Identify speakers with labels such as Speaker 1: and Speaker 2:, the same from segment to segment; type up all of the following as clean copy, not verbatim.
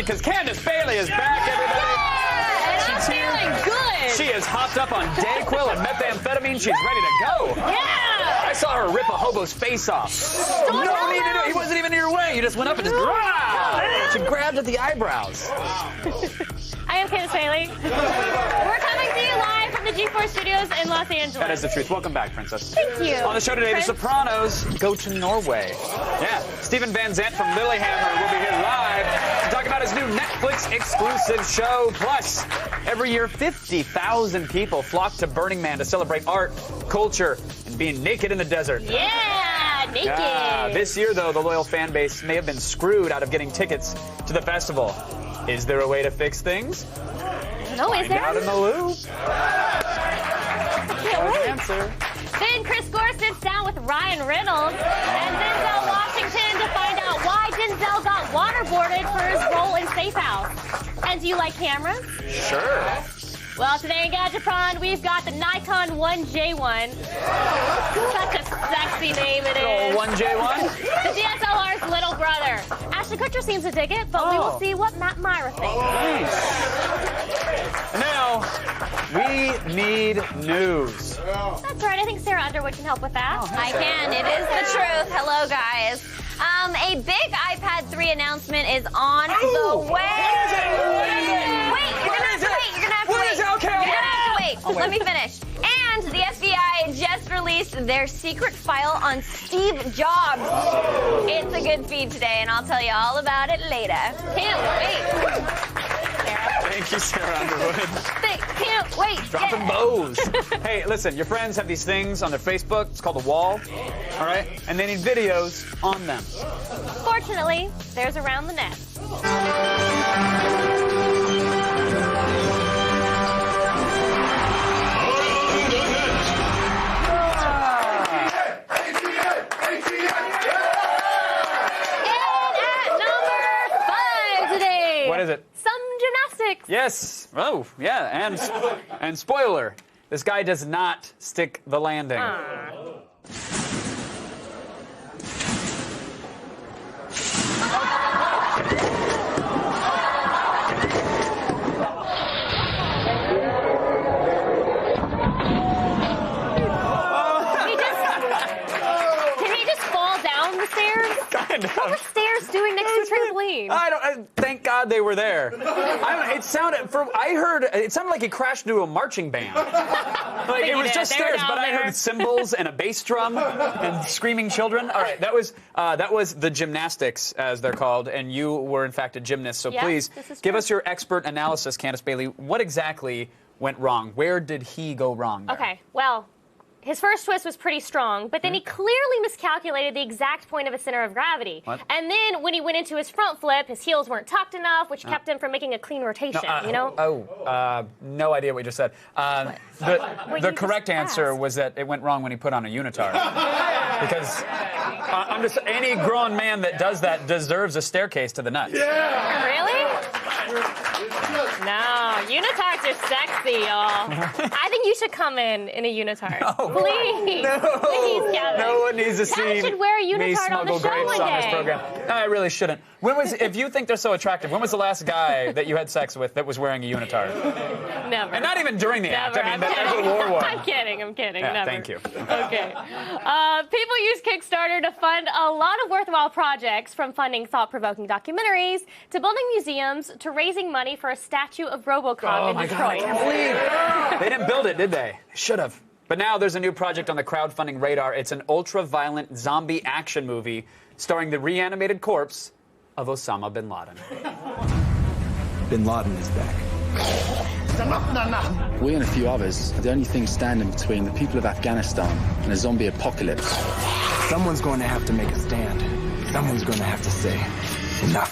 Speaker 1: because Candace Bailey is back, everybody.
Speaker 2: Yeah, and I'm feeling good.
Speaker 1: She has hopped up on Dayquil and methamphetamine. She's ready to go.
Speaker 2: Yeah.
Speaker 1: I saw her rip a hobo's face off.
Speaker 2: Don't
Speaker 1: No
Speaker 2: tell
Speaker 1: need to
Speaker 2: them.
Speaker 1: do it. He wasn't even in your way. You just went up and just She grabbed at the eyebrows.
Speaker 2: I am Candace Bailey. We're coming to you live from the G4 Studios in Los Angeles.
Speaker 1: That is the truth. Welcome back, Princess.
Speaker 2: Thank you.
Speaker 1: On the show today,
Speaker 2: Prince.
Speaker 1: The Sopranos go to Norway. Yeah, Steven Van Zandt from Lilyhammer will be here live to talk about his new Netflix exclusive show. Plus, every year, 50,000 people flock to Burning Man to celebrate art, culture, and being naked in the desert.
Speaker 2: Yeah, naked.
Speaker 1: This year, though, the loyal fan base may have been screwed out of getting tickets to the festival. Is there a way to fix things?
Speaker 2: No, is there?
Speaker 1: Out in the loop.
Speaker 2: Can't wait.
Speaker 1: Answer.
Speaker 2: Then Chris Gore sits down with Ryan Reynolds and Denzel Washington to find out why Denzel got waterboarded for his role in Safe House. And do you like cameras?
Speaker 1: Sure.
Speaker 2: Well, today in Gadgetron, we've got the Nikon 1J1. Such a sexy name it is.
Speaker 1: 1J1?
Speaker 2: The DSLR's little brother. Ashton Kutcher seems to dig it, but we will see what Matt Myra thinks.
Speaker 1: Nice. Now, we need news.
Speaker 2: That's right. I think Sarah Underwood can help with that.
Speaker 3: I can. It is the truth. Hello, guys. A big iPad 3 announcement is on the way. Wait, you're gonna have to wait. You're gonna have to wait.
Speaker 1: Okay,
Speaker 3: You're gonna have to wait. Let me finish. And the FBI just released their secret file on Steve Jobs. It's a good feed today, and I'll tell you all about it later. Can't wait.
Speaker 1: Thank you, Sarah Underwood.
Speaker 3: Can't wait.
Speaker 1: Dropping bows. Hey, listen, your friends have these things on their Facebook. It's called a wall. All right? And they need videos on them.
Speaker 2: Fortunately, there's Around the Net.
Speaker 1: What is it?
Speaker 2: Some gymnastics.
Speaker 1: Yes. Oh, yeah. And spoiler, this guy does not stick the landing.
Speaker 2: Can he just fall down the stairs?
Speaker 1: Kind of.
Speaker 2: What were stairs doing next to a trampoline?
Speaker 1: Thank God they were there. It sounded like he crashed into a marching band. Like it was just stairs, but I heard cymbals and a bass drum and screaming children. All right, that was the gymnastics, as they're called, and you were in fact a gymnast. So please give us your expert analysis, Candace Bailey. What exactly went wrong? Where did he go wrong there?
Speaker 2: Okay, well, his first twist was pretty strong, but then he clearly miscalculated the exact point of his center of gravity.
Speaker 1: What?
Speaker 2: And then when he went into his front flip, his heels weren't tucked enough, which kept him from making a clean rotation, you know?
Speaker 1: No idea what you just said. The correct answer was that it went wrong when he put on a unitard. Because any grown man that does that deserves a staircase to the nuts.
Speaker 2: Yeah. Really? No, unitards are sexy, y'all. I think you should come in a unitard.
Speaker 1: No.
Speaker 2: Please.
Speaker 1: No.
Speaker 2: Please, Kevin.
Speaker 1: No one needs to see
Speaker 2: Kevin should wear a
Speaker 1: me
Speaker 2: unitard on the
Speaker 1: smuggle
Speaker 2: show
Speaker 1: grapes
Speaker 2: one
Speaker 1: on this
Speaker 2: day.
Speaker 1: program. No, I really shouldn't. If you think they're so attractive, when was the last guy that you had sex with that was wearing a unitard?
Speaker 2: Never.
Speaker 1: And not even during the act.
Speaker 2: Never.
Speaker 1: I mean, that wore one.
Speaker 2: I'm kidding.
Speaker 1: Yeah,
Speaker 2: Never.
Speaker 1: thank you.
Speaker 2: Okay. People use Kickstarter to fund a lot of worthwhile projects, from funding thought-provoking documentaries to building museums to raising money for a statue of RoboCop in Detroit.
Speaker 1: God, I can't believe they didn't build it, did they? They should have. But now there's a new project on the crowdfunding radar. It's an ultra-violent zombie action movie starring the reanimated corpse of Osama bin Laden.
Speaker 4: Bin Laden is back.
Speaker 5: We and a few others are the only thing standing between the people of Afghanistan and a zombie apocalypse.
Speaker 4: Someone's going to have to make a stand. Someone's going to have to say, enough.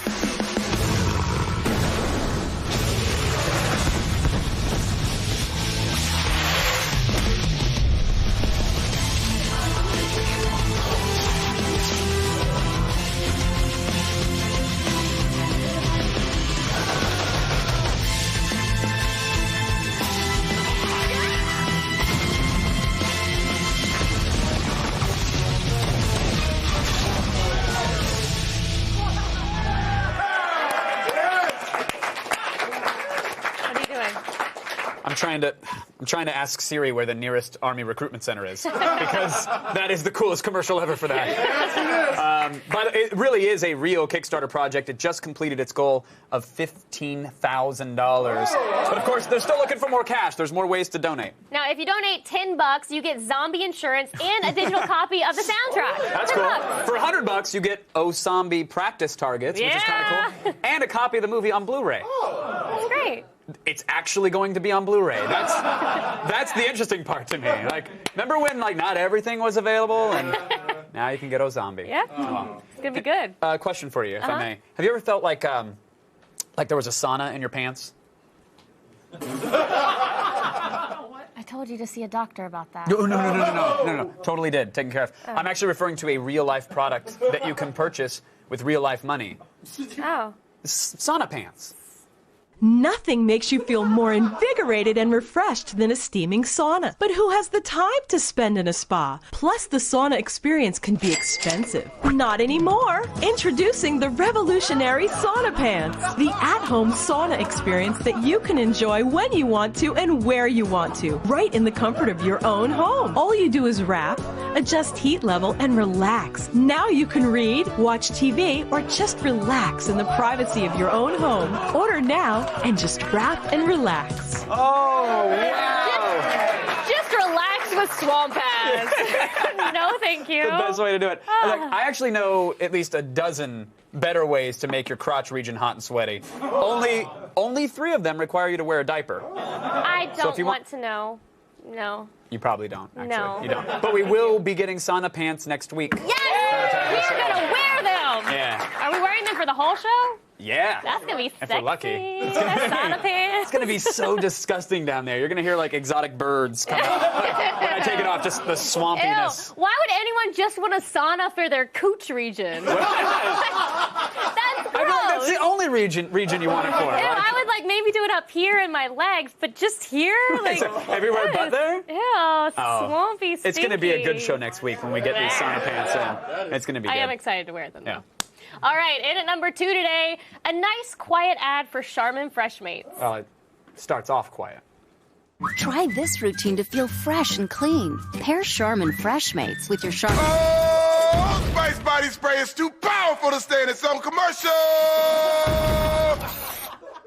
Speaker 1: I'm trying to ask Siri where the nearest Army recruitment center is, because that is the coolest commercial ever for that. But it really is a real Kickstarter project. It just completed its goal of $15,000. But of course, they're still looking for more cash. There's more ways to donate.
Speaker 2: Now, if you donate $10, you get zombie insurance and a digital copy of the soundtrack.
Speaker 1: That's cool. For $100, you get Zombie practice targets, which is kind of cool, and a copy of the movie on Blu-ray.
Speaker 2: That's great.
Speaker 1: It's actually going to be on Blu-ray. That's the interesting part to me. Like, remember when not everything was available, and now you can get Zombie.
Speaker 2: Yeah, it's gonna be good.
Speaker 1: Question for you, if I may. Have you ever felt like there was a sauna in your pants?
Speaker 2: I told you to see a doctor about that.
Speaker 1: No. Totally did. Taken care of. I'm actually referring to a real-life product that you can purchase with real-life money.
Speaker 2: Oh.
Speaker 1: Sauna pants.
Speaker 6: Nothing makes you feel more invigorated and refreshed than a steaming sauna. But who has the time to spend in a spa? Plus, the sauna experience can be expensive. Not anymore. Introducing the revolutionary sauna pants. The at-home sauna experience that you can enjoy when you want to and where you want to. Right in the comfort of your own home. All you do is wrap, adjust heat level, and relax. Now you can read, watch TV, or just relax in the privacy of your own home. Order now and just wrap and relax.
Speaker 1: Oh, wow.
Speaker 2: Just relax with swamp pads. No, thank you.
Speaker 1: The best way to do it. I actually know at least a dozen better ways to make your crotch region hot and sweaty. Only 3 of them require you to wear a diaper.
Speaker 2: I don't want to know. No.
Speaker 1: You probably don't, actually.
Speaker 2: No.
Speaker 1: You don't. But we will be getting sauna pants next week.
Speaker 2: Yes! We're going to wear them!
Speaker 1: Yeah.
Speaker 2: Are we wearing them for the whole show?
Speaker 1: Yeah.
Speaker 2: That's going to be sexy.
Speaker 1: If we're lucky.
Speaker 2: Sauna pants.
Speaker 1: It's going to be so disgusting down there. You're going to hear, exotic birds come out. When I take it off, just the swampiness.
Speaker 2: Ew. Why would anyone just want a sauna for their cooch region? That's gross.
Speaker 1: That's the only region you want it for.
Speaker 2: Ew, I would maybe do it up here in my legs, but just here?
Speaker 1: Everywhere but there?
Speaker 2: Ew, swampy, stinky.
Speaker 1: It's going to be a good show next week when we get these sauna pants in. It's going to be good.
Speaker 2: I am excited to wear them,
Speaker 1: Yeah.
Speaker 2: All right, in at number 2 today, a nice, quiet ad for Charmin Fresh Mates.
Speaker 1: Well, it starts off quiet.
Speaker 7: Try this routine to feel fresh and clean. Pair Charmin Fresh Mates with your Charmin...
Speaker 8: Oh, Spice Body Spray is too powerful to stay in its own commercial!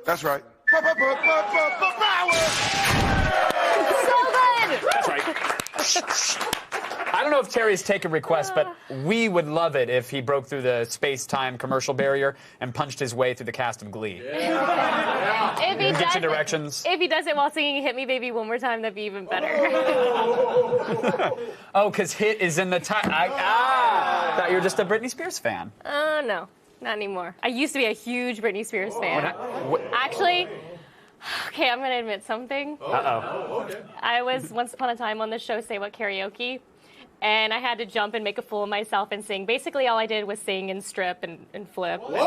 Speaker 8: That's right. Power!
Speaker 2: So good!
Speaker 1: That's right. I don't know if Terry's taken requests, but we would love it if he broke through the space-time commercial barrier and punched his way through the cast of Glee.
Speaker 2: If he
Speaker 1: Get you directions.
Speaker 2: If he does it while singing Hit Me Baby One More Time, that'd be even better.
Speaker 1: Oh, because Hit is in the title. Thought you were just a Britney Spears fan.
Speaker 2: No, not anymore. I used to be a huge Britney Spears fan. Actually, okay, I'm going to admit something.
Speaker 1: Uh-oh.
Speaker 2: I was once upon a time on the show Say What Karaoke, and I had to jump and make a fool of myself and sing. Basically, all I did was sing and strip and flip.
Speaker 1: Hold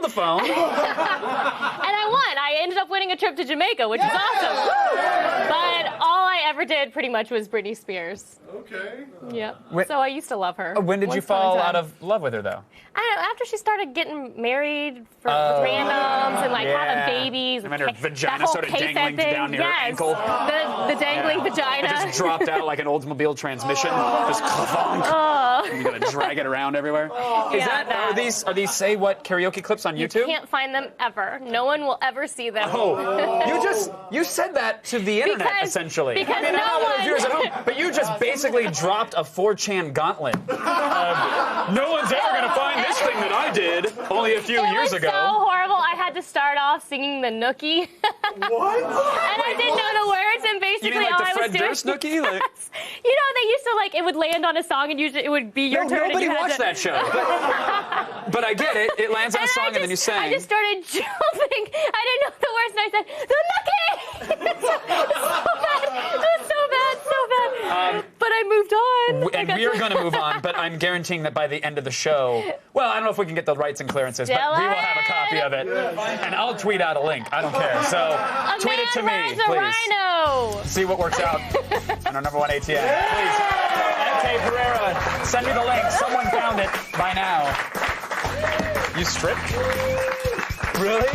Speaker 1: the phone.
Speaker 2: And I won. I ended up winning a trip to Jamaica, which was awesome. But all I ever did pretty much was Britney Spears.
Speaker 8: Okay.
Speaker 2: Yep. So I used to love her.
Speaker 1: When did you fall out of love with her, though?
Speaker 2: I don't know, after she started getting married with randoms and having babies.
Speaker 1: And then her vagina started dangling down near her ankle.
Speaker 2: The dangling vagina.
Speaker 1: It just dropped out like an Oldsmobile transmission. Just clonk. You gotta drag it around everywhere. Are these Say What karaoke clips on YouTube?
Speaker 2: You can't find them ever. No one will ever see them.
Speaker 1: Oh, you said that to the internet essentially.
Speaker 2: Because
Speaker 1: I don't know the viewers at home, but you just basically dropped a 4chan gauntlet. No one's ever gonna find this thing that I did only a few years ago.
Speaker 2: It was so horrible. I had to start off singing the Nookie.
Speaker 8: What?
Speaker 2: And I didn't know the words, and basically
Speaker 1: You mean
Speaker 2: all
Speaker 1: the
Speaker 2: I was
Speaker 1: Fred
Speaker 2: doing.
Speaker 1: Durst Nookie?
Speaker 2: You know, they used to it would land on a song, and usually it would be your turn.
Speaker 1: Nobody
Speaker 2: and you
Speaker 1: watched that show. But I get it. It lands on a song, and then you sang.
Speaker 2: I just started jumping. I didn't know the words, and I said, "The Nookie!" It was so bad. But I moved on.
Speaker 1: And we are going to move on, but I'm guaranteeing that by the end of the show, well, I don't know if we can get the rights and clearances, but we will have a copy of it. And I'll tweet out a link. I don't care. So tweet it to me,
Speaker 2: please. Rhino.
Speaker 1: See what works out on our #1 ATM. Please. MK Pereira, send me the link. Someone found it by now. You stripped? Really?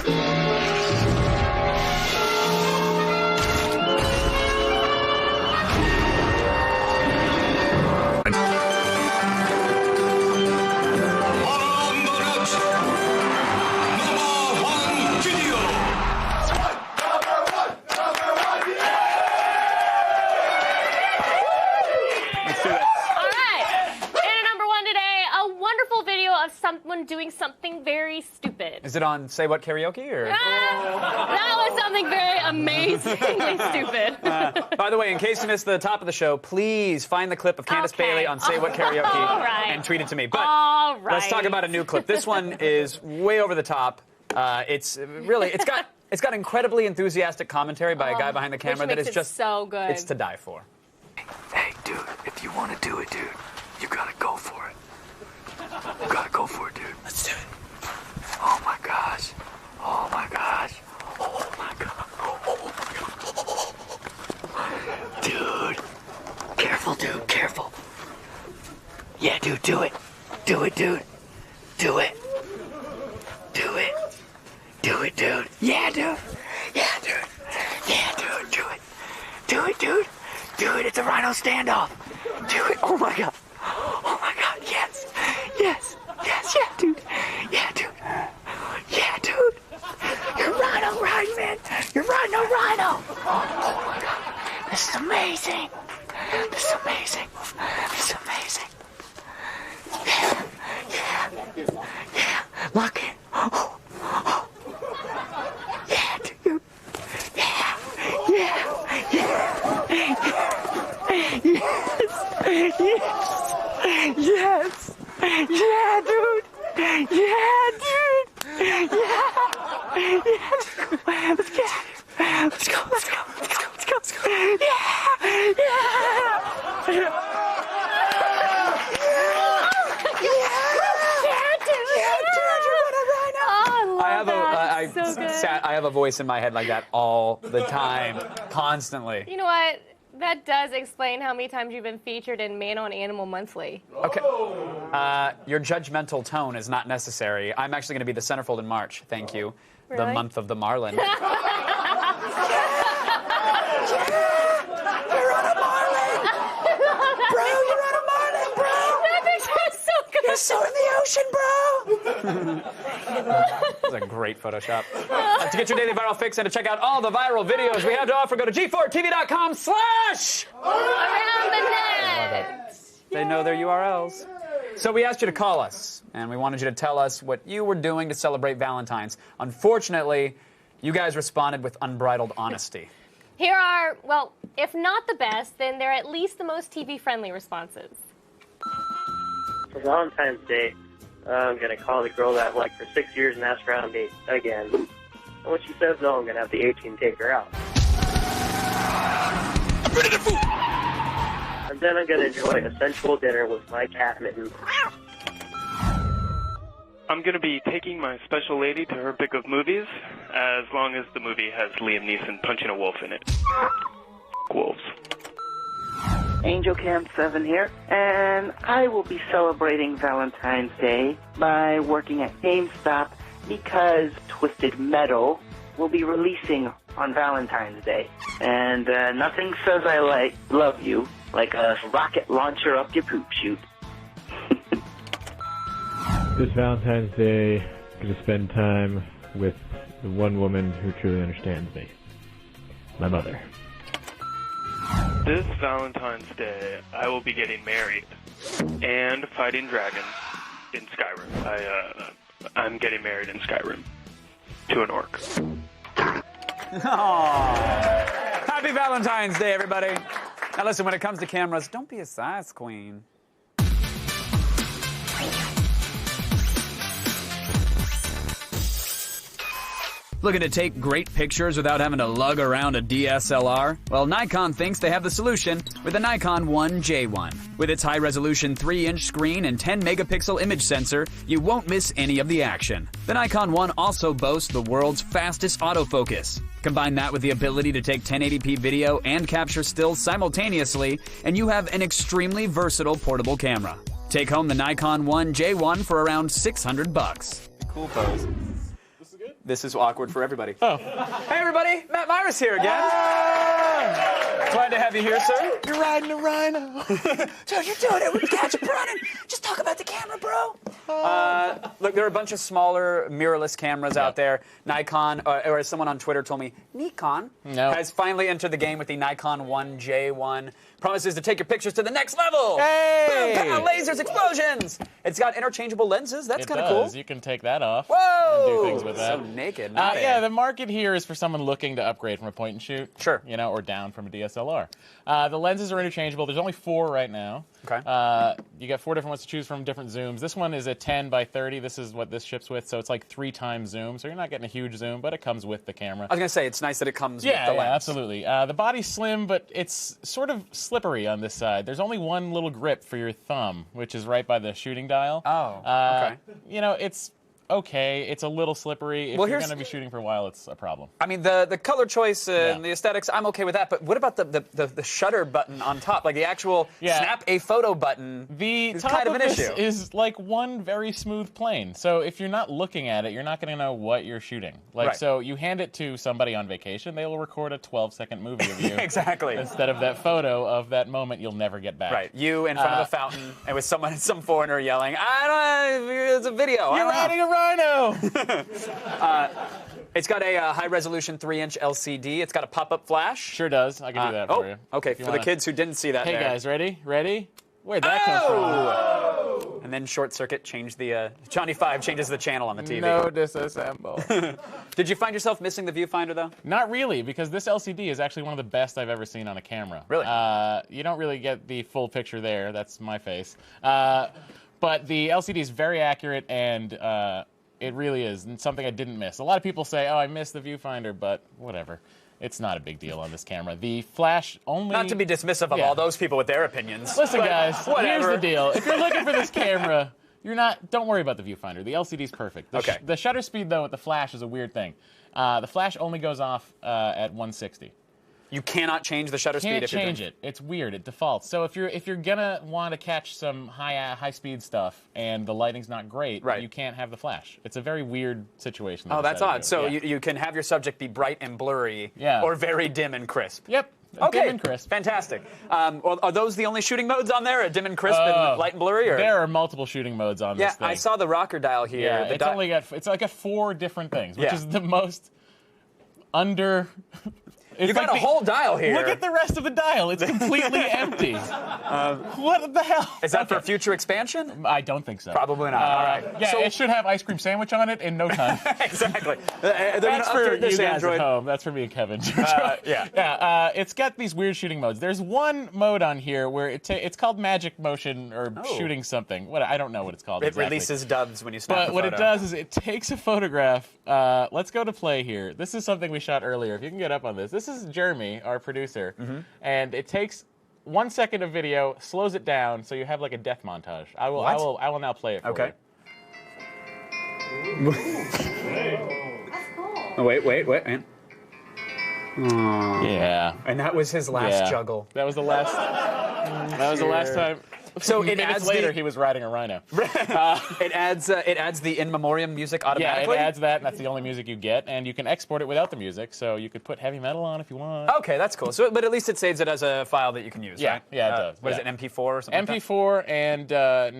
Speaker 2: doing something very stupid.
Speaker 1: Is it on Say What Karaoke or?
Speaker 2: That was something very amazingly stupid.
Speaker 1: By the way, in case you missed the top of the show, please find the clip of Candace Bailey on Say What Karaoke and tweet it to me. But let's talk about a new clip. This one is way over the top. It's got incredibly enthusiastic commentary by a guy behind the camera that is just
Speaker 2: so good.
Speaker 1: It's to die for.
Speaker 4: Hey, dude, if you want to do it, dude, you gotta go for it. You gotta go for it, dude. Let's do it. Oh my gosh. Oh my gosh. Oh my god. Oh my god. Dude. Careful, dude. Careful. Yeah, dude, do it. Do it, dude. Do it. Do it. Do it, dude. Yeah, dude. Yeah, dude. Yeah, dude. Do it. Do it, dude. Do it. It's a rhino standoff. Do it. Oh my god. Oh my god. Yes. Yes. Yes. Yeah, dude. Yeah, dude. Yeah, dude. You're rhino right, man. You're rhino. Oh my god. This is amazing. This is amazing. This is amazing. Yeah. Yeah. Yeah. Lock in. Oh. Yeah, dude. Yeah. Yeah. Yeah. Yes. Yes. Yes. Yeah, dude. Yeah, dude. Yeah. Yeah. Let's get out of here. Let's go. Let's go. Let's go. Let's go. Let's go. Yeah. Yeah.
Speaker 1: I have a voice in my head like that all the time, constantly.
Speaker 2: You know what? That does explain how many times you've been featured in Man on Animal Monthly.
Speaker 1: Okay. Your judgmental tone is not necessary. I'm actually going to be the centerfold in March. Thank you.
Speaker 2: Really?
Speaker 1: The month of the Marlin.
Speaker 4: You're on a marlin! Bro, you're on a marlin, bro!
Speaker 2: That makes it so good.
Speaker 4: You're so in the ocean, bro!
Speaker 1: That's a great Photoshop. To get your daily viral fix and to check out all the viral videos we have to offer, go to g4tv.com/.
Speaker 2: Around the net.
Speaker 1: They know their URLs. So we asked you to call us, and we wanted you to tell us what you were doing to celebrate Valentine's. Unfortunately, you guys responded with unbridled honesty.
Speaker 2: Here are, well, if not the best, then they're at least the most TV-friendly responses.
Speaker 9: For Valentine's Day, I'm going to call the girl that I've liked for 6 years and ask her out on a date again. And when she says no, I'm going to have the 18 take her out.
Speaker 8: I'm ready to move.
Speaker 9: And then I'm going to enjoy a sensual dinner with my cat, Mitten.
Speaker 10: I'm going to be taking my special lady to her pick of movies, as long as the movie has Liam Neeson punching a wolf in it. Wolves.
Speaker 11: Angel Camp 7 here, and I will be celebrating Valentine's Day by working at GameStop because Twisted Metal will be releasing on Valentine's Day. And nothing says I love you like a rocket launcher up your poop chute.
Speaker 12: This Valentine's Day, I'm going to spend time with the one woman who truly understands me. My mother.
Speaker 10: This Valentine's Day, I will be getting married and fighting dragons in Skyrim. I'm getting married in Skyrim to an orc.
Speaker 1: Aww. Happy Valentine's Day, everybody. Now listen, when it comes to cameras, don't be a size queen. Looking to take great pictures without having to lug around a DSLR? Well, Nikon thinks they have the solution with the Nikon 1J1. With its high-resolution 3-inch screen and 10-megapixel image sensor, you won't miss any of the action. The Nikon 1 also boasts the world's fastest autofocus. Combine that with the ability to take 1080p video and capture stills simultaneously, and you have an extremely versatile portable camera. Take home the Nikon 1J1 for around $600. Cool pose. This is awkward for everybody. Oh. Hey, everybody. Matt Myris here again. Glad to have you here, sir.
Speaker 13: You're riding a rhino.
Speaker 1: Dude, you're doing it. We can catch him running. Just talk about the camera, bro. Look, there are a bunch of smaller mirrorless cameras out there. Nikon, or as someone on Twitter told me, Nikon has finally entered the game with the Nikon 1J1. Promises to take your pictures to the next level.
Speaker 13: Hey!
Speaker 1: Boom, pow, lasers, explosions. It's got interchangeable lenses. That's kind of cool.
Speaker 13: You can take that off.
Speaker 1: Whoa!
Speaker 13: And do things with that.
Speaker 1: So naked.
Speaker 13: Yeah, the market here is for someone looking to upgrade from a point and shoot.
Speaker 1: Sure.
Speaker 13: You know, or down from a DSLR. The lenses are interchangeable. There's only 4 right now.
Speaker 1: Okay.
Speaker 13: You got 4 different ones to choose from, different zooms. This one is a 10 by 30. This is what this ships with, so it's like 3 times zoom. So you're not getting a huge zoom, but it comes with the camera.
Speaker 1: I was gonna say it's nice that it comes with the lens.
Speaker 13: Yeah, absolutely. The body's slim, but it's sort of slippery on this side. There's only one little grip for your thumb, which is right by the shooting dial.
Speaker 1: Oh, okay.
Speaker 13: You know, it's okay. It's a little slippery. If
Speaker 1: Well,
Speaker 13: you're
Speaker 1: here's-
Speaker 13: going to be shooting for a while, it's a problem.
Speaker 1: I mean, the color choice and the aesthetics, I'm okay with that. But what about the shutter button on top? Like the actual snap a photo button
Speaker 13: The
Speaker 1: is
Speaker 13: top
Speaker 1: kind of an
Speaker 13: this
Speaker 1: issue.
Speaker 13: is like one very smooth plane. So if you're not looking at it, you're not going to know what you're shooting. Like,
Speaker 1: Right.
Speaker 13: so you hand it to somebody on vacation, they will record a 12-second movie of you.
Speaker 1: Exactly.
Speaker 13: Instead of that photo of that moment you'll never get back.
Speaker 1: Right, you in front of a fountain and with some foreigner yelling, I don't know, it's a video.
Speaker 13: You're riding a rhino!
Speaker 1: It's got a high-resolution 3-inch LCD. It's got a pop-up flash.
Speaker 13: Sure does. I can do that for you.
Speaker 1: Okay,
Speaker 13: If you
Speaker 1: for
Speaker 13: wanna-
Speaker 1: the kids who didn't see that
Speaker 13: Hey
Speaker 1: there.
Speaker 13: guys, ready? Ready? Where'd that come from?
Speaker 1: And then Short Circuit changed the... Johnny 5 changes the channel on the TV.
Speaker 13: No disassemble.
Speaker 1: Did you find yourself missing the viewfinder, though?
Speaker 13: Not really, because this LCD is actually one of the best I've ever seen on a camera.
Speaker 1: Really?
Speaker 13: You don't really get the full picture there. That's my face. But the LCD is very accurate, and it really is, and something I didn't miss. A lot of people say, oh, I missed the viewfinder, but whatever. It's not a big deal on this camera. The flash only...
Speaker 1: Not to be dismissive of all those people with their opinions.
Speaker 13: Listen,
Speaker 1: but
Speaker 13: guys,
Speaker 1: whatever.
Speaker 13: here's the deal. If you're looking for this camera, don't worry about the viewfinder. The LCD's perfect. The shutter speed, though, with the flash is a weird thing. The flash only goes off at 160.
Speaker 1: You cannot change the shutter speed if you're
Speaker 13: change
Speaker 1: doing...
Speaker 13: it. It's weird. It defaults. So if you're gonna want to catch some high speed stuff and the lighting's not great, you can't have the flash. It's a very weird situation.
Speaker 1: Oh, that's odd. So
Speaker 13: yeah.
Speaker 1: you can have your subject be bright and blurry,
Speaker 13: Yeah.
Speaker 1: or very dim and crisp.
Speaker 13: Yep.
Speaker 1: Okay.
Speaker 13: Dim and crisp.
Speaker 1: Fantastic. Well, are those the only shooting modes on there? A dim and crisp and light and blurry? Or?
Speaker 13: There are multiple shooting modes on this thing.
Speaker 1: I saw the rocker dial here.
Speaker 13: Yeah,
Speaker 1: The
Speaker 13: it's like 4 different things, which
Speaker 1: Yeah.
Speaker 13: is the most under.
Speaker 1: You got a whole dial here.
Speaker 13: Look at the rest of the dial. It's completely empty. What the hell?
Speaker 1: Is that for future expansion?
Speaker 13: I don't think so.
Speaker 1: Probably not. All right.
Speaker 13: Yeah,
Speaker 1: So-
Speaker 13: it should have ice cream sandwich on it in no time.
Speaker 1: Exactly.
Speaker 13: That's for you guys at home. That's for me and Kevin.
Speaker 1: Yeah.
Speaker 13: It's got these weird shooting modes. There's one mode on here where it's called magic motion or shooting something. I don't know what it's called.
Speaker 1: It
Speaker 13: exactly.
Speaker 1: releases doves when you snap
Speaker 13: But
Speaker 1: the
Speaker 13: what
Speaker 1: photo.
Speaker 13: it does is it takes a photograph. Let's go to play here. This is something we shot earlier. If you can get up on this. This is Jeremy, our producer, and it takes 1 second of video, slows it down, so you have like a death montage. I will now play it for you.
Speaker 1: Oh, wait. Man.
Speaker 13: Yeah.
Speaker 1: And that was his last juggle.
Speaker 13: That was the last. That was the last time.
Speaker 1: So it
Speaker 13: minutes
Speaker 1: adds
Speaker 13: later, he was riding a rhino.
Speaker 1: It adds the in memoriam music automatically.
Speaker 13: Yeah, it adds that, and that's the only music you get, and you can export it without the music, so you could put heavy metal on if you want.
Speaker 1: Okay, that's cool. So, but at least it saves it as a file that you can use, right?
Speaker 13: Yeah, it does.
Speaker 1: What is it, MP4 or something?
Speaker 13: MP4 and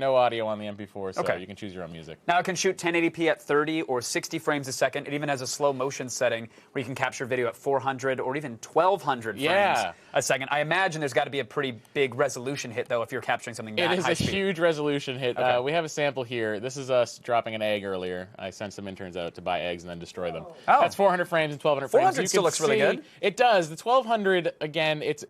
Speaker 13: no audio on the MP4, so you can choose your own music.
Speaker 1: Now it can shoot 1080p at 30 or 60 frames a second. It even has a slow motion setting where you can capture video at 400 or even 1200 frames a second. I imagine there's got to be a pretty big resolution hit, though, if you're capturing something that high
Speaker 13: It is a
Speaker 1: speed.
Speaker 13: huge resolution hit.
Speaker 1: Okay.
Speaker 13: We have a sample here. This is us dropping an egg earlier. I sent some interns out to buy eggs and then destroy them.
Speaker 1: Oh.
Speaker 13: That's 400 frames and 1200 frames.
Speaker 1: 400
Speaker 13: You
Speaker 1: still
Speaker 13: can
Speaker 1: looks really
Speaker 13: see-
Speaker 1: good.
Speaker 13: It does. The 1200, again, it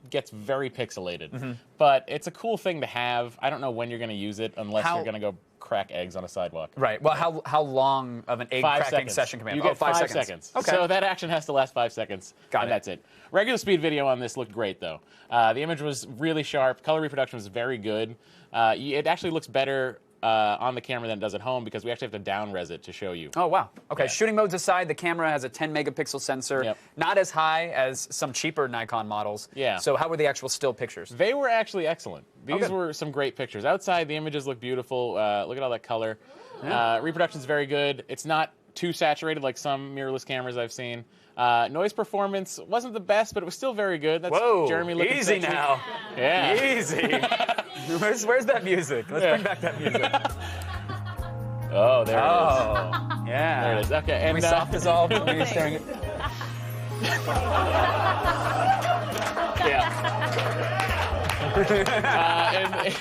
Speaker 13: gets very pixelated.
Speaker 1: Mm-hmm.
Speaker 13: But it's a cool thing to have. I don't know when you're going to use it unless
Speaker 1: How-
Speaker 13: you're going to go crack eggs on a sidewalk.
Speaker 1: Right. Well, how long of an egg
Speaker 13: 5
Speaker 1: cracking
Speaker 13: seconds.
Speaker 1: session can we have?
Speaker 13: You get
Speaker 1: 5
Speaker 13: seconds.
Speaker 1: Okay.
Speaker 13: So that action has to last 5 seconds.
Speaker 1: Got
Speaker 13: and
Speaker 1: it.
Speaker 13: that's it. Regular speed video on this looked great, though. The image was really sharp. Color reproduction was very good. It actually looks better on the camera than it does at home because we actually have to down-res it to show you.
Speaker 1: Oh, wow. Okay,
Speaker 13: Yeah.
Speaker 1: shooting modes aside, the camera has a 10-megapixel sensor.
Speaker 13: Yep.
Speaker 1: Not as high as some cheaper Nikon models.
Speaker 13: Yeah.
Speaker 1: So how were the actual still pictures?
Speaker 13: They were actually excellent. These
Speaker 1: Okay.
Speaker 13: were some great pictures. Outside, the images look beautiful. Look at all that color.
Speaker 1: Yeah.
Speaker 13: Reproduction's very good. It's not too saturated like some mirrorless cameras I've seen. Noise performance wasn't the best, but it was still very good. That's
Speaker 1: Whoa,
Speaker 13: Jeremy looking
Speaker 1: easy
Speaker 13: sexy.
Speaker 1: now.
Speaker 13: Yeah.
Speaker 1: Easy. Where's that music? Let's bring back that music.
Speaker 13: Oh, there it is.
Speaker 1: Yeah.
Speaker 13: There it is. Okay.
Speaker 1: Can we soft dissolve? Are you staring at...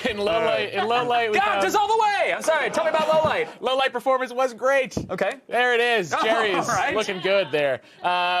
Speaker 13: In low light, we
Speaker 1: God,
Speaker 13: found...
Speaker 1: dissolve away! I'm sorry, tell me about low light.
Speaker 13: Low light performance was great.
Speaker 1: Okay.
Speaker 13: There it is. Jerry's
Speaker 1: right.
Speaker 13: looking good there.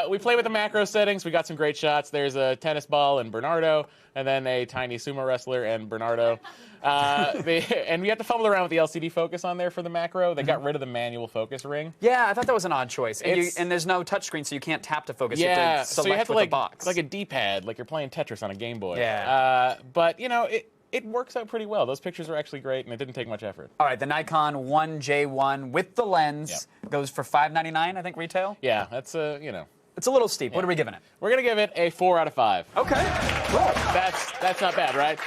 Speaker 13: We played with the macro settings. We got some great shots. There's a tennis ball and Bernardo, and then a tiny sumo wrestler and Bernardo. And we had to fumble around with the LCD focus on there for the macro. They got rid of the manual focus ring.
Speaker 1: Yeah, I thought that was an odd choice. And there's no touchscreen, so you can't tap to focus.
Speaker 13: Yeah,
Speaker 1: you have to select
Speaker 13: so you have to
Speaker 1: with
Speaker 13: like
Speaker 1: a box.
Speaker 13: like a D-pad, like you're playing Tetris on a Game Boy.
Speaker 1: Yeah.
Speaker 13: But you know, it works out pretty well. Those pictures are actually great, and it didn't take much effort.
Speaker 1: All right, the Nikon 1J1 with the lens goes for $599, I think, retail.
Speaker 13: Yeah, that's you know.
Speaker 1: It's a little steep. What are we giving it?
Speaker 13: We're gonna give it a 4 out of 5.
Speaker 1: Okay, cool.
Speaker 13: That's not bad, right?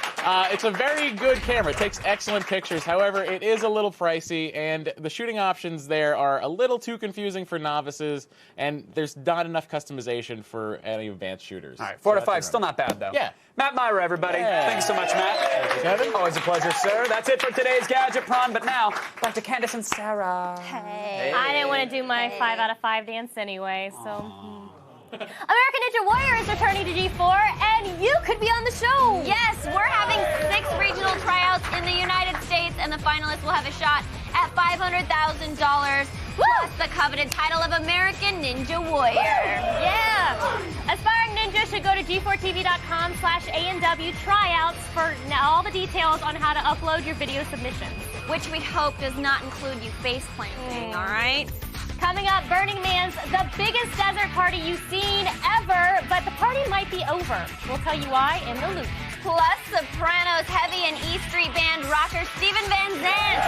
Speaker 13: It's a very good camera. It takes excellent pictures. However, it is a little pricey, and the shooting options there are a little too confusing for novices, and there's not enough customization for any advanced shooters.
Speaker 1: All right, 4 out of 5, still not bad, though.
Speaker 13: Yeah.
Speaker 1: Matt Myra, everybody.
Speaker 13: Yeah.
Speaker 1: Thanks so much, Matt.
Speaker 13: Thank you, Kevin.
Speaker 1: Always a pleasure, sir. That's it for today's Gadget Prawn, but now, back to Candace and Sarah.
Speaker 2: Hey. I didn't want to do my 5 out of 5 dance anyway, so... American Ninja Warrior is returning to G4, and you could be on the show.
Speaker 3: Yes, we're having 6 regional tryouts in the United States, and the finalists will have a shot at $500,000, plus the coveted title of American Ninja Warrior.
Speaker 2: Yeah. Aspiring Ninja should go to g4tv.com/ANW tryouts for all the details on how to upload your video submissions.
Speaker 3: Which we hope does not include you face planting, all right?
Speaker 2: Coming up, Burning Man's the biggest desert party you've seen ever, but the party might be over. We'll tell you why in the Loop.
Speaker 3: Plus, Sopranos heavy and E Street Band rocker Steven Van Zandt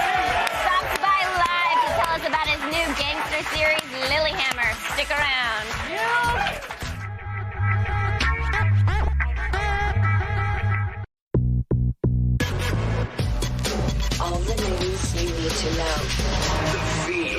Speaker 3: stops by live to tell us about his new gangster series, Lilyhammer. Stick around.
Speaker 14: All the news you need to know. The feed.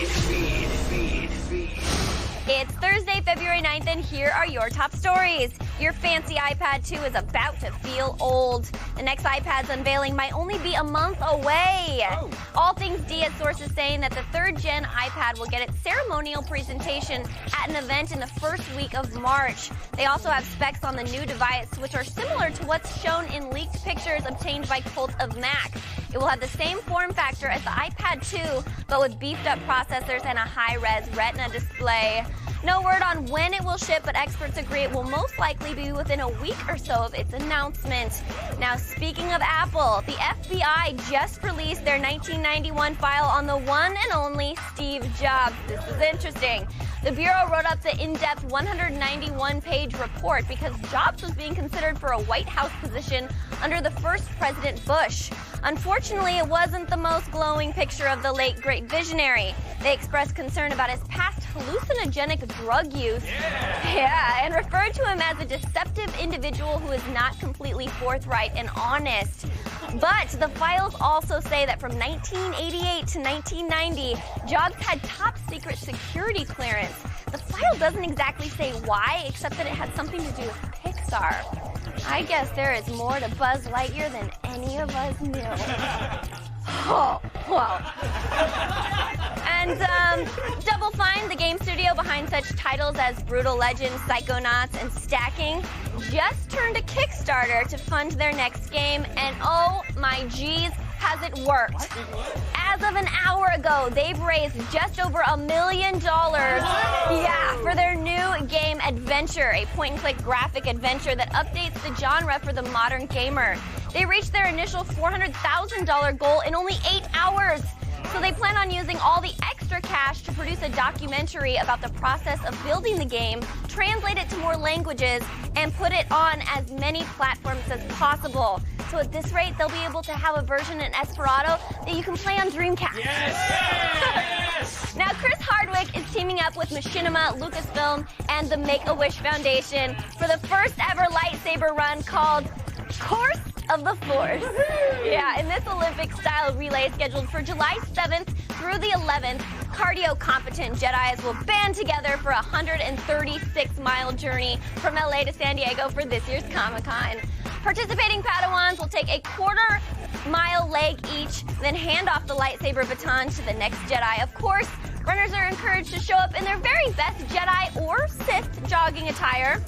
Speaker 3: It's Thursday, February 9th, and here are your top stories. Your fancy iPad 2 is about to feel old. The next iPad's unveiling might only be a month away. Oh. All Things D has sources saying that the 3rd-gen iPad will get its ceremonial presentation at an event in the first week of March. They also have specs on the new device, which are similar to what's shown in leaked pictures obtained by Cult of Mac. It will have the same form factor as the iPad 2, but with beefed-up processors and a high-res Retina display. No word on when it will ship, but experts agree it will most likely be within a week or so of its announcement. Now, speaking of Apple, the FBI just released their 1991 file on the one and only Steve Jobs. This is interesting. The Bureau wrote up the in-depth 191-page report because Jobs was being considered for a White House position under the first President Bush. Unfortunately, it wasn't the most glowing picture of the late great visionary. They expressed concern about his past hallucinogenic drug use. Yeah, and referred to him as a deceptive individual who is not completely forthright and honest. But the files also say that from 1988 to 1990, Jobs had top secret security clearance. The file doesn't exactly say why, except that it had something to do with Pixar. I guess there is more to Buzz Lightyear than any of us knew. Oh, well. And Double Fine, the game studio behind such titles as Brutal Legend, Psychonauts, and Stacking, just turned a Kickstarter to fund their next game, and oh my geez, has it worked. As of an hour ago, they've raised just over $1 million, for their new game Adventure, a point-and-click graphic adventure that updates the genre for the modern gamer. They reached their initial $400,000 goal in only 8 hours. So they plan on using all the extra cash to produce a documentary about the process of building the game, translate it to more languages, and put it on as many platforms as possible. So at this rate, they'll be able to have a version in Esperanto that you can play on Dreamcast. Yes! Now, Chris Hardwick is teaming up with Machinima, Lucasfilm, and the Make-A-Wish Foundation for the first ever lightsaber run called Course of the Force. Yeah, in this Olympic-style relay scheduled for July 7th through the 11th, cardio-competent Jedis will band together for a 136-mile journey from LA to San Diego for this year's Comic-Con. Participating Padawans will take a quarter-mile leg each, then hand off the lightsaber baton to the next Jedi. Of course, runners are encouraged to show up in their very best Jedi or Sith jogging attire.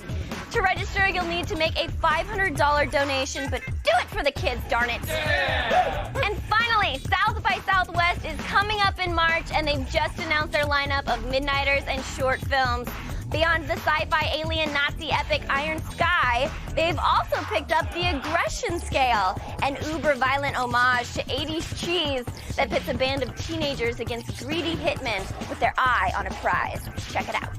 Speaker 3: To register, you'll need to make a $500 donation, but do it for the kids, darn it. Yeah. And finally, South by Southwest is coming up in March, and they've just announced their lineup of Midnighters and short films. Beyond the sci-fi alien Nazi epic Iron Sky, they've also picked up the Aggression Scale, an uber-violent homage to 80s cheese that pits a band of teenagers against greedy hitmen with their eye on a prize. Check it out.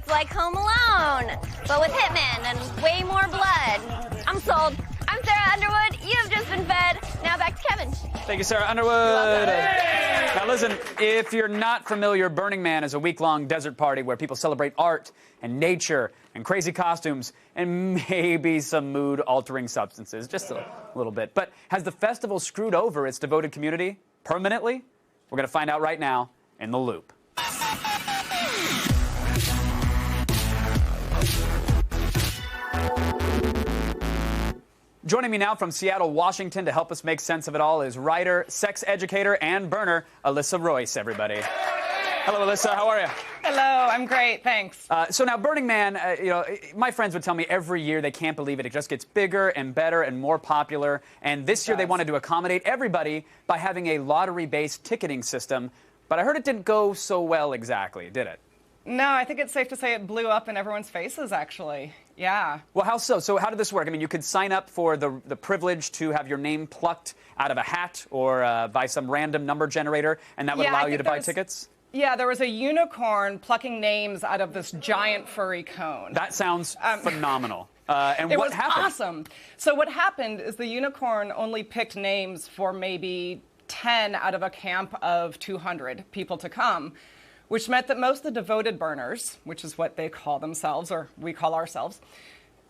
Speaker 3: Like Home Alone, but with hitmen and way more blood. I'm sold. I'm Sarah Underwood. You've just been fed. Now back to Kevin.
Speaker 1: Thank you, Sarah Underwood. Now listen, if you're not familiar, Burning Man is a week-long desert party where people celebrate art and nature and crazy costumes and maybe some mood-altering substances, just a little bit. But has the festival screwed over its devoted community permanently? We're going to find out right now in The Loop. Joining me now from Seattle, Washington to help us make sense of it all is writer, sex educator, and burner, Alyssa Royce, everybody. Hello, Alyssa. How are you?
Speaker 15: Hello. I'm great. Thanks.
Speaker 1: So now Burning Man, my friends would tell me every year they can't believe it. It just gets bigger and better and more popular. And this year they wanted to accommodate everybody by having a lottery-based ticketing system. But I heard it didn't go so well exactly, did it?
Speaker 15: No, I think it's safe to say it blew up in everyone's faces, actually. Yeah.
Speaker 1: Well, how so? So how did this work? I mean, you could sign up for the privilege to have your name plucked out of a hat or by some random number generator, and that would allow you to buy tickets?
Speaker 15: Yeah, there was a unicorn plucking names out of this giant furry cone.
Speaker 1: That sounds phenomenal. And
Speaker 15: it
Speaker 1: what
Speaker 15: was
Speaker 1: happened?
Speaker 15: Awesome. So what happened is the unicorn only picked names for maybe 10 out of a camp of 200 people to come, which meant that most of the devoted burners, which is what they call themselves, or we call ourselves,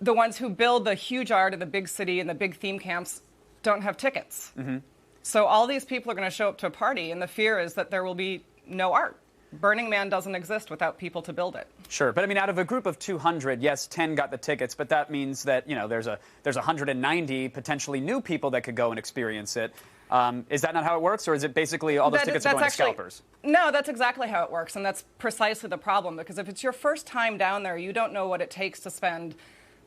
Speaker 15: the ones who build the huge art in the big city and the big theme camps don't have tickets. Mm-hmm. So all these people are going to show up to a party, and the fear is that there will be no art. Burning Man doesn't exist without people to build it.
Speaker 1: Sure, but I mean, out of a group of 200, yes, 10 got the tickets, but that means that, you know, there's 190 potentially new people that could go and experience it. Is that not how it works, or is it basically all those tickets are going to scalpers?
Speaker 15: No, that's exactly how it works, and that's precisely the problem, because if it's your first time down there, you don't know what it takes to spend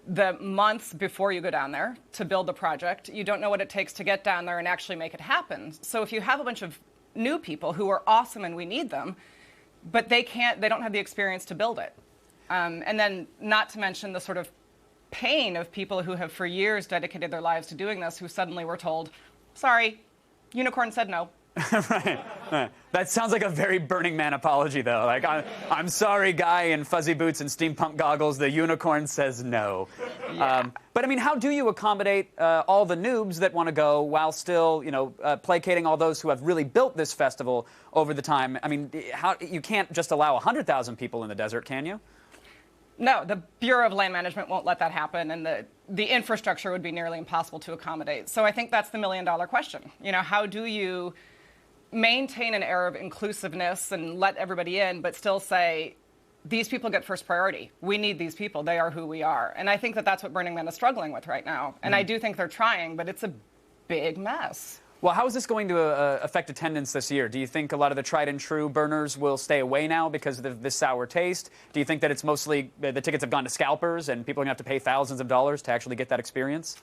Speaker 15: the months before you go down there to build the project. You don't know what it takes to get down there and actually make it happen. So if you have a bunch of new people who are awesome and we need them, but they don't have the experience to build it. And then not to mention the sort of pain of people who have for years dedicated their lives to doing this, who suddenly were told, sorry, Unicorn said no.
Speaker 1: Right. That sounds like a very Burning Man apology, though. Like, I'm sorry, guy in fuzzy boots and steampunk goggles. The Unicorn says no.
Speaker 15: Yeah.
Speaker 1: But I mean, how do you accommodate all the noobs that want to go while still, placating all those who have really built this festival over the time? I mean, you can't just allow 100,000 people in the desert, can you?
Speaker 15: No, the Bureau of Land Management won't let that happen, and the infrastructure would be nearly impossible to accommodate. So I think that's the million-dollar question. How do you maintain an air of inclusiveness and let everybody in, but still say, these people get first priority. We need these people. They are who we are. And I think that that's what Burning Man is struggling with right now. And I do think they're trying, but it's a big mess.
Speaker 1: Well, how is this going to affect attendance this year? Do you think a lot of the tried-and-true burners will stay away now because of this sour taste? Do you think that it's mostly the tickets have gone to scalpers and people are going to have to pay thousands of dollars to actually get that experience?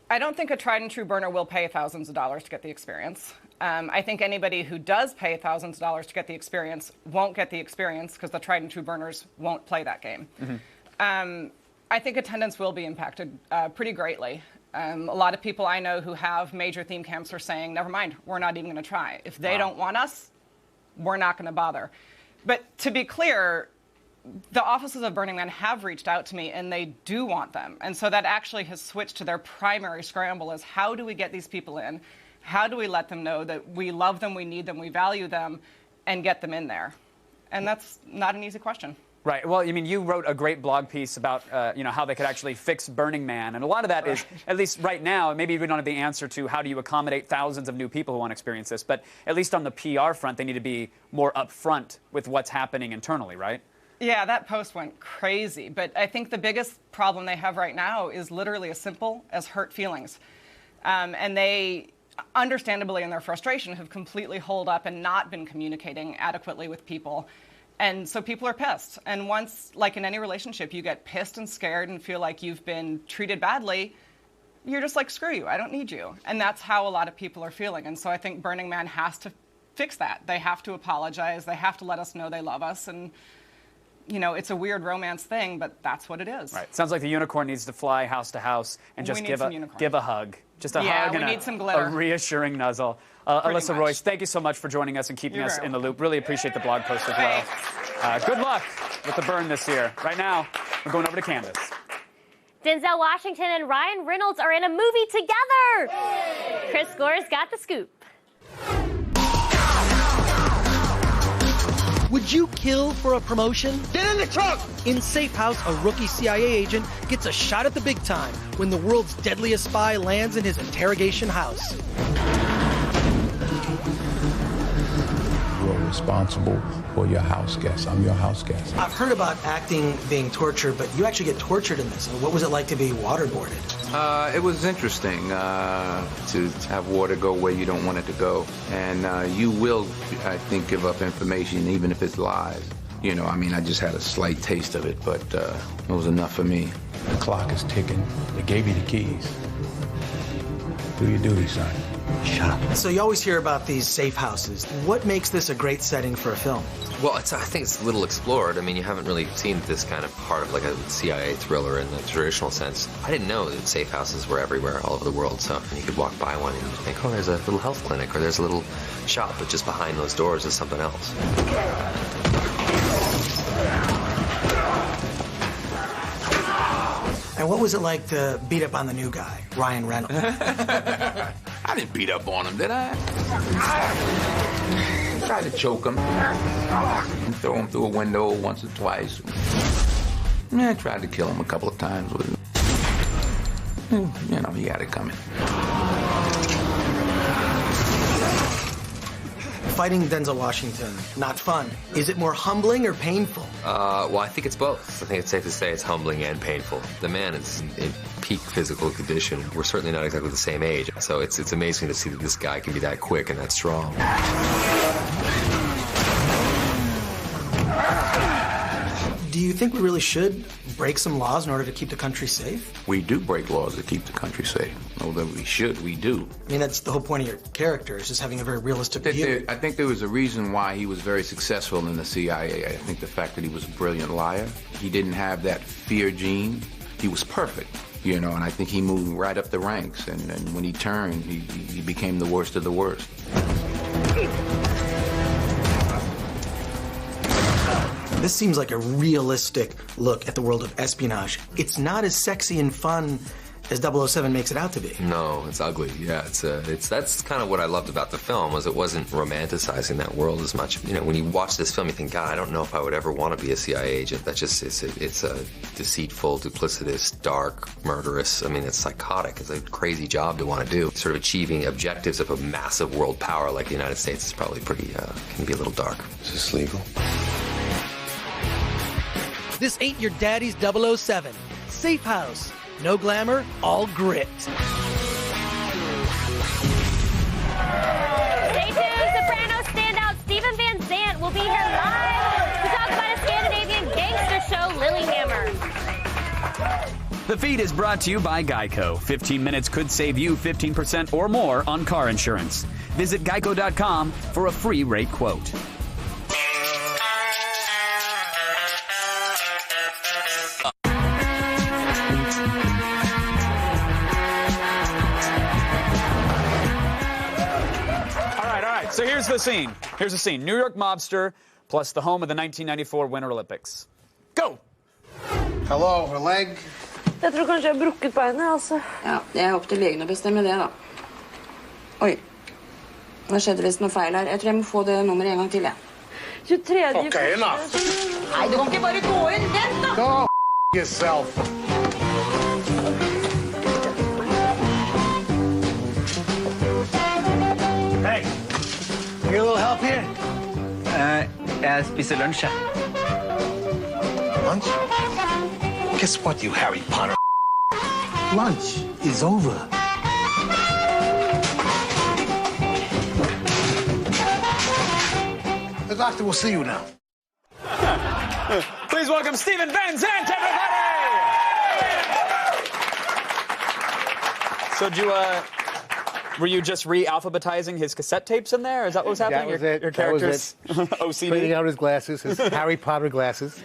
Speaker 15: I don't think a tried-and-true burner will pay thousands of dollars to get the experience. I think anybody who does pay thousands of dollars to get the experience won't get the experience because the tried-and-true burners won't play that game. Mm-hmm. I think attendance will be impacted pretty greatly. A lot of people I know who have major theme camps are saying, never mind, we're not even going to try. If they don't want us, we're not going to bother. But to be clear, the offices of Burning Man have reached out to me, and they do want them. And so that actually has switched to their primary scramble is how do we get these people in? How do we let them know that we love them, we need them, we value them, and get them in there? And that's not an easy question.
Speaker 1: Right. Well, I mean, you wrote a great blog piece about, how they could actually fix Burning Man. And a lot of that is, at least right now, maybe we don't have the answer to how do you accommodate thousands of new people who want to experience this. But at least on the PR front, they need to be more upfront with what's happening internally, right?
Speaker 15: Yeah, that post went crazy. But I think the biggest problem they have right now is literally as simple as hurt feelings. And they, understandably in their frustration, have completely holed up and not been communicating adequately with people. And so people are pissed. And once, like in any relationship, you get pissed and scared and feel like you've been treated badly, you're just like, screw you, I don't need you. And that's how a lot of people are feeling. And so I think Burning Man has to fix that. They have to apologize. They have to let us know they love us. And, it's a weird romance thing, but that's what it is.
Speaker 1: Right. Sounds like the Unicorn needs to fly house to house and just give a hug. Just a hug and
Speaker 15: some glitter.
Speaker 1: A reassuring nuzzle. Alyssa Royce, thank you so much for joining us and keeping us in the loop. Really appreciate the blog post as well. Good luck with the burn this year. Right now, we're going over to Candace.
Speaker 2: Denzel Washington and Ryan Reynolds are in a movie together. Chris Gore's got the scoop.
Speaker 16: Would you kill for a promotion? Get in the truck! In Safe House, a rookie CIA agent gets a shot at the big time when the world's deadliest spy lands in his interrogation house.
Speaker 17: You're responsible for your house guest. I'm your house guest.
Speaker 18: I've heard about acting being torture, but you actually get tortured in this. What was it like to be waterboarded?
Speaker 17: It was interesting to have water go where you don't want it to go. And you will, I think, give up information, even if it's lies. I just had a slight taste of it, but it was enough for me. The clock is ticking. They gave you the keys. Do your duty, son.
Speaker 18: Shut up. So you always hear about these safe houses. What makes this a great setting for a film?
Speaker 19: Well, I think it's a little explored. I mean, you haven't really seen this kind of part of like a CIA thriller in the traditional sense. I didn't know that safe houses were everywhere, all over the world. So you could walk by one and you think, oh, there's a little health clinic or there's a little shop, but just behind those doors is something else.
Speaker 18: And what was it like to beat up on the new guy, Ryan Reynolds?
Speaker 17: I didn't beat up on him, did I? I tried to choke him and throw him through a window once or twice. I tried to kill him a couple of times with it. He had it coming.
Speaker 18: Fighting Denzel Washington, not fun. Is it more humbling or painful?
Speaker 19: Well, I think it's both. I think it's safe to say it's humbling and painful. The man is in peak physical condition. We're certainly not exactly the same age, so it's amazing to see that this guy can be that quick and that strong.
Speaker 18: Do you think we really should break some laws in order to keep the country safe?
Speaker 17: We do break laws to keep the country safe. No, that we should, we do.
Speaker 18: I mean, that's the whole point of your character, is just having a very realistic view.
Speaker 17: I think there was a reason why he was very successful in the CIA. I think the fact that he was a brilliant liar. He didn't have that fear gene. he was perfect, you know, and I think he moved right up the ranks. And when he turned, he became the worst of the worst.
Speaker 18: This seems like a realistic look at the world of espionage. It's not as sexy and fun as 007 makes it out to be.
Speaker 19: No, it's ugly. Yeah, that's kind of what I loved about the film, was it wasn't romanticizing that world as much. You know, when you watch this film, you think, God, I don't know if I would ever want to be a CIA agent. That just it's a deceitful, duplicitous, dark, murderous. I mean, it's psychotic. It's a crazy job to want to do. Sort of achieving objectives of a massive world power like the United States is probably pretty can be a little dark.
Speaker 17: Is this legal?
Speaker 16: This ain't your daddy's 007. Safe House. No glamour, all grit.
Speaker 2: Stay tuned. Sopranos standout Steven Van Zandt will be here live to talk about a Scandinavian gangster show, Lilyhammer.
Speaker 1: The feed is brought to you by Geico. 15 minutes could save you 15% or more on car insurance. Visit geico.com for a free rate quote. So here's the scene. Here's the scene. New York mobster plus the home of the 1994 Winter Olympics. Go!
Speaker 20: Hello, her leg.
Speaker 21: Jeg tror kanskje jeg har brukket beinet, altså. Ja, det er opp til legen å bestemme det, da. Oi. Hva skjedde hvis noe feil her? Jeg tror jeg må få det nummeret en gang til, jeg. 23.
Speaker 20: Okay, enough.
Speaker 21: Nei, du kan ikke bare gå inn. Vent, da!
Speaker 20: Go yourself.
Speaker 22: Hey. Need a little help here? Jeg spiser lunsj.
Speaker 20: Lunch? Guess what, you Harry Potter? Lunch is over. The doctor will see you now.
Speaker 1: Please welcome Steven Van Zandt, everybody! So did you, were you just re-alphabetizing his cassette tapes in there? Is that what was happening?
Speaker 22: That was it.
Speaker 1: Your character's OCD?
Speaker 22: Cleaning out his glasses, his Harry Potter glasses.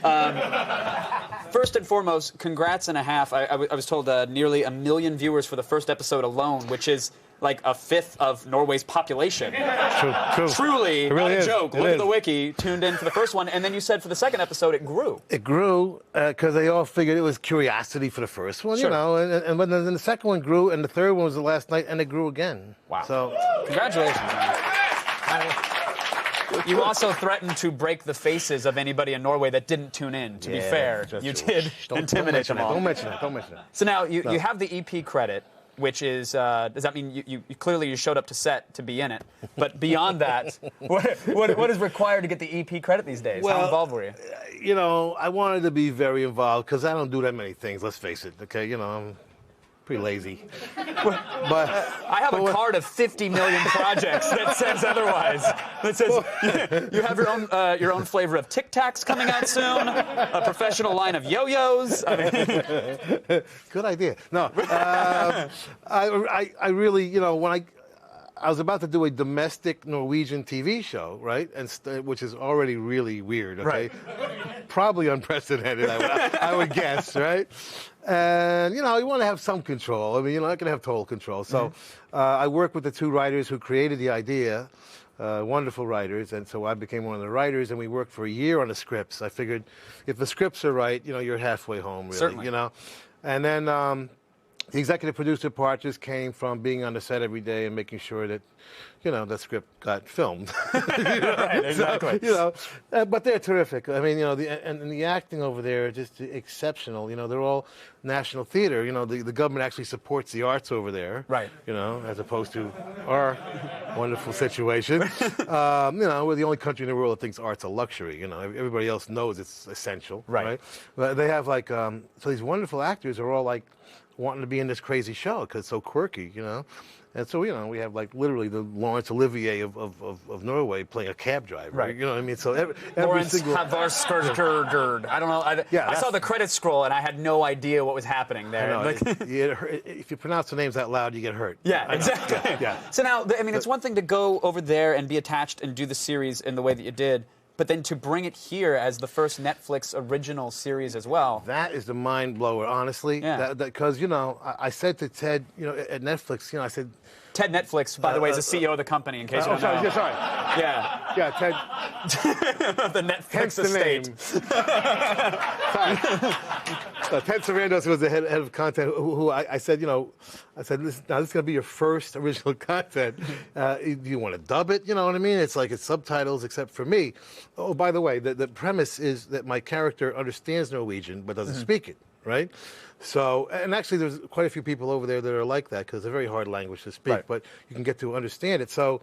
Speaker 1: First and foremost, congrats and a half. I was told nearly 1 million viewers for the first episode alone, which is like a fifth of Norway's population.
Speaker 22: True.
Speaker 1: Truly,
Speaker 22: It really
Speaker 1: not a
Speaker 22: is.
Speaker 1: joke.
Speaker 22: It
Speaker 1: Look
Speaker 22: is.
Speaker 1: at the wiki, tuned in for the first one, and then you said for the second episode it grew.
Speaker 22: It grew because they all figured it was curiosity for the first one,
Speaker 1: Sure.
Speaker 22: you know, and then the second one grew, and the third one was the last night, and it grew again.
Speaker 1: Wow.
Speaker 22: So,
Speaker 1: congratulations, man. You also threatened to break the faces of anybody in Norway that didn't tune in, to be fair. You did intimidate them all.
Speaker 22: Don't mention that.
Speaker 1: So now you have the EP credit, which is, does that mean you clearly you showed up to set to be in it? But beyond that, what is required to get the EP credit these days? How involved were you?
Speaker 22: You know, I wanted to be very involved because I don't do that many things, let's face it, okay? You know, I'm pretty lazy. But
Speaker 1: I have a card of 50 million projects that says otherwise. That says you have your own flavor of Tic Tacs coming out soon, a professional line of yo-yos. I mean,
Speaker 22: good idea. No, I really, you know, when I was about to do a domestic Norwegian TV show, right, and which is already really weird, okay, probably unprecedented, I would guess, right. And, you know, you want to have some control. I mean, you're not going to have total control. So I worked with the two writers who created the idea, wonderful writers, and so I became one of the writers, and we worked for a year on the scripts. I figured if the scripts are right, you know, you're halfway home, really.
Speaker 1: Certainly.
Speaker 22: You know. And then the executive producer part just came from being on the set every day and making sure that, you know, the script got filmed. You know?
Speaker 1: Right, exactly.
Speaker 22: So, you know, but they're terrific. I mean, you know, and the acting over there is just exceptional. You know, they're all national theater. You know, the government actually supports the arts over there.
Speaker 1: Right.
Speaker 22: You know, as opposed to our wonderful situation. You know, we're the only country in the world that thinks art's a luxury. You know, everybody else knows it's essential. Right. But they have like, so these wonderful actors are all like wanting to be in this crazy show because it's so quirky, you know. And so, you know, we have like literally the Laurence Olivier of Norway playing a cab driver.
Speaker 1: Right.
Speaker 22: You know what I mean? So every
Speaker 1: Lawrence
Speaker 22: single...
Speaker 1: Havarskurgurd. I don't know. I saw the credits scroll and I had no idea what was happening there.
Speaker 22: I know. If you pronounce the names out loud, you get hurt.
Speaker 1: Yeah, exactly.
Speaker 22: Yeah.
Speaker 1: So now, I mean, it's one thing to go over there and be attached and do the series in the way that you did, but then to bring it here as the first Netflix original series as well.
Speaker 22: That is the mind blower, honestly.
Speaker 1: Yeah.
Speaker 22: Because, you know, I said to Ted, you know, at Netflix, you know, I said...
Speaker 1: Ted Netflix, by the way, is the CEO of the company, in case you don't know.
Speaker 22: Yeah, sorry.
Speaker 1: Yeah.
Speaker 22: Yeah, Ted.
Speaker 1: The Netflix
Speaker 22: Hence the
Speaker 1: estate.
Speaker 22: name. Ted Sarandos, who was the head of content, who I said, you know, listen, now this is going to be your first original content. Do you want to dub it? You know what I mean? It's like it's subtitles, except for me. Oh, by the way, the premise is that my character understands Norwegian but doesn't speak it, right? So, and actually there's quite a few people over there that are like that because it's a very hard language to speak, but you can get to understand it. So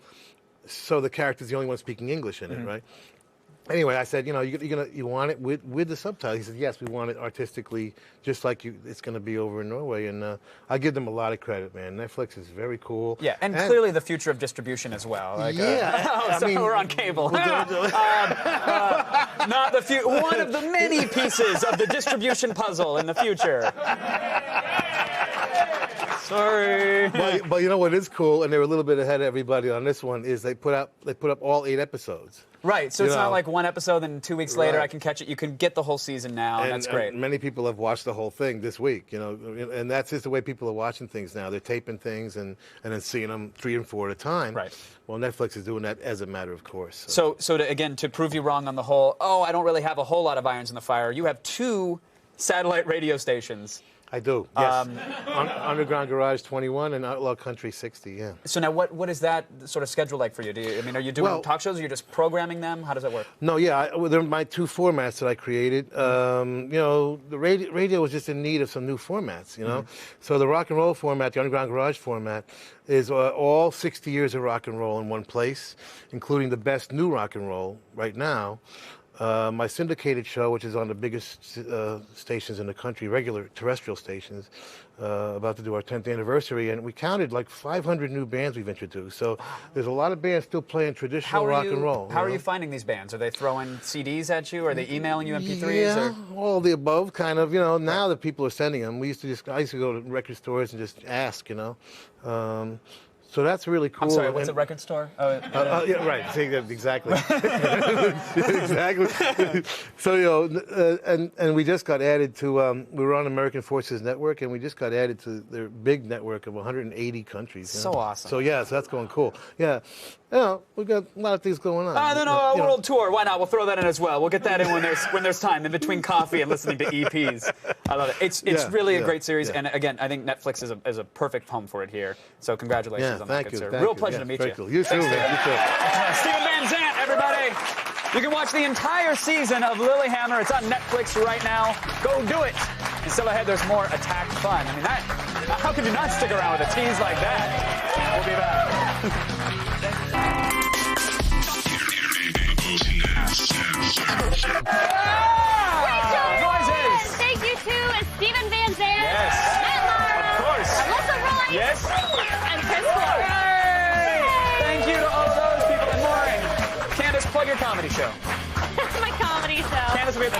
Speaker 22: the character's the only one speaking English in it, right? Anyway, I said, you know, you want it with the subtitles? He said, yes, we want it artistically, just like it's going to be over in Norway. And I give them a lot of credit, man. Netflix is very cool.
Speaker 1: Yeah, and clearly the future of distribution as well. Like,
Speaker 22: yeah,
Speaker 1: so we're on cable. Not the future. One of the many pieces of the distribution puzzle in the future. Sorry.
Speaker 22: But you know what is cool, and they're a little bit ahead of everybody on this one, is they put up all 8 episodes.
Speaker 1: Right, so it's not like one episode and 2 weeks later I can catch it. You can get the whole season now, and that's great.
Speaker 22: And many people have watched the whole thing this week, you know, and that's just the way people are watching things now. They're taping things and then seeing them 3 and 4 at a time.
Speaker 1: Right.
Speaker 22: Well, Netflix is doing that as a matter of course.
Speaker 1: So again, to prove you wrong on the whole, I don't really have a whole lot of irons in the fire, you have 2 satellite radio stations.
Speaker 22: I do, yes. Underground Garage 21 and Outlaw Country 60, yeah.
Speaker 1: So now what is that sort of schedule like for you? Are you doing talk shows or you're just programming them? How does that work?
Speaker 22: No, yeah, they're my 2 formats that I created. You know, the radio was just in need of some new formats, you know. So the rock and roll format, the Underground Garage format, is all 60 years of rock and roll in one place, including the best new rock and roll right now. My syndicated show, which is on the biggest stations in the country, regular terrestrial stations, about to do our 10th anniversary, and we counted like 500 new bands we've introduced. So there's a lot of bands still playing traditional rock and roll.
Speaker 1: How are you finding these bands? Are they throwing CDs at you? Are they emailing you MP3s?
Speaker 22: Yeah, all the above, kind of. You know, now that people are sending them, I used to go to record stores and just ask, you know. So that's really cool.
Speaker 1: I'm sorry, what's a record store?
Speaker 22: Yeah, right. Exactly. Exactly. So, you know, and we just got added to, we were on American Forces Network, and we just got added to their big network of 180 countries.
Speaker 1: So awesome.
Speaker 22: So, yeah, so that's going cool. Yeah. You know, we've got a lot of things going on.
Speaker 1: A world tour. Why not? We'll throw that in as well. We'll get that in when there's time, in between coffee and listening to EPs. I love it. It's really a great series, and again, I think Netflix is a perfect home for it here. So congratulations on that, good sir. Real pleasure to meet you.
Speaker 22: Cool. You too, man. You too.
Speaker 1: Steven Van Zandt, everybody. You can watch the entire season of Lilyhammer. It's on Netflix right now. Go do it. And still ahead, there's more attack fun. I mean, how could you not stick around with a tease like that? We'll be back. Noises!
Speaker 2: Thank you to Steven Van Zandt,
Speaker 1: yes.
Speaker 2: Matt Lara,
Speaker 1: of course.
Speaker 2: Alyssa Roy,
Speaker 1: yes.
Speaker 2: and Chris Gore.
Speaker 1: Hey! Thank you to all of those people and more. Candace, plug your comedy show.
Speaker 2: My comedy show.
Speaker 1: Candace, we have